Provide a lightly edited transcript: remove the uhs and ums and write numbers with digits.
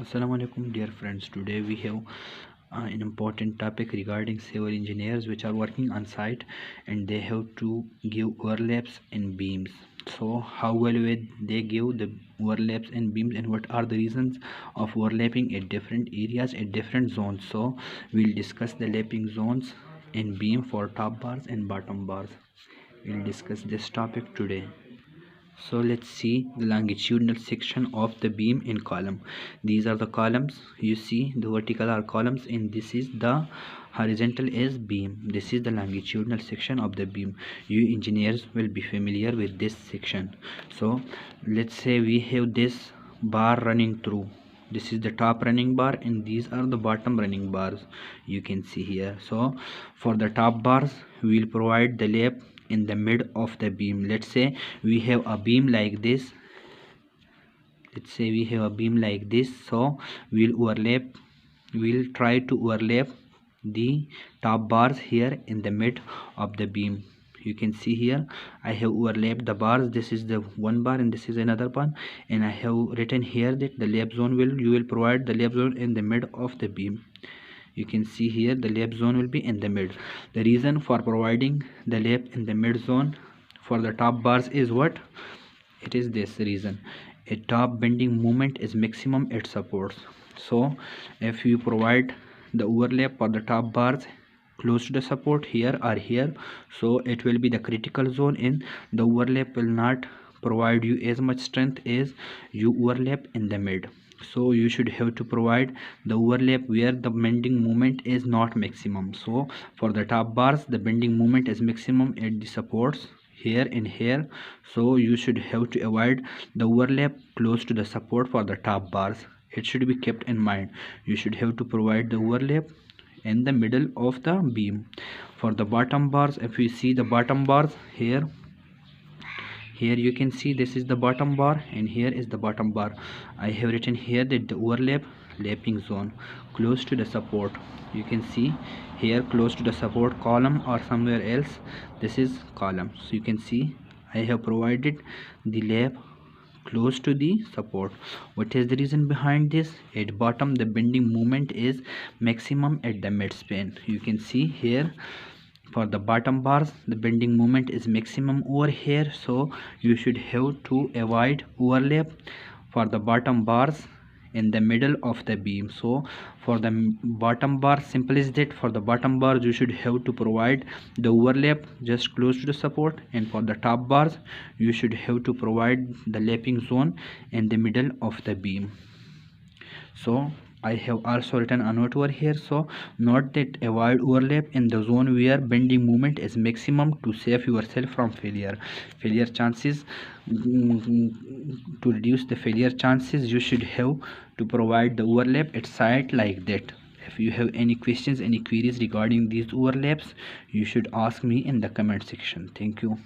Assalamu alaikum dear friends. Today we have an important topic regarding civil engineers which are working on site and they have to give overlaps in beams. So how well they give the overlaps in beams and what are the reasons of overlapping at different areas at different zones. So we'll discuss the lapping zones in beam for top bars and bottom bars. We'll discuss this topic today. So let's see the longitudinal section of the beam in column. These are the columns. You see the vertical are columns and this is the horizontal is beam. This is the longitudinal section of the beam. You engineers will be familiar with this section. So let's say we have this bar running through. This is the top running bar and these are the bottom running bars you can see here. So for the top bars we will provide the lap in the mid of the beam. Let's say we have a beam like this. So we'll try to overlap the top bars here in the mid of the beam. You can see here I have overlapped the bars. This is the one bar and this is another one, and I have written here that the lap zone you will provide the lap zone in the mid of the beam. You can see here the lap zone will be in the mid. The reason for providing the lap in the mid zone for the top bars is what? It is this reason: a top bending moment is maximum at supports. So if you provide the overlap for the top bars close to the support here or here, so it will be the critical zone and the overlap will not provide you as much strength as you overlap in the mid. So you should have to provide the overlap where the bending moment is not maximum. So for the top bars the bending moment is maximum at the supports here and here, so you should have to avoid the overlap close to the support for the top bars. It should be kept in mind. You should have to provide the overlap in the middle of the beam. For the bottom bars, if you see the bottom bars here you can see this is the bottom bar and here is the bottom bar. I have written here that the lapping zone close to the support. You can see here close to the support column or somewhere else, this is column. So you can see I have provided the lap close to the support. What is the reason behind this? At bottom the bending moment is maximum at the midspan. You can see here for the bottom bars the bending moment is maximum over here, so you should have to avoid overlap for the bottom bars in the middle of the beam. So for the bottom bar, simple is that for the bottom bars you should have to provide the overlap just close to the support, and for the top bars you should have to provide the lapping zone in the middle of the beam. So I have also written a note over here. So note that avoid overlap in the zone where bending moment is maximum to save yourself from failure chances. To reduce the failure chances you should have to provide the overlap at site like that. If you have any questions, any queries regarding these overlaps, you should ask me in the comment section. Thank you.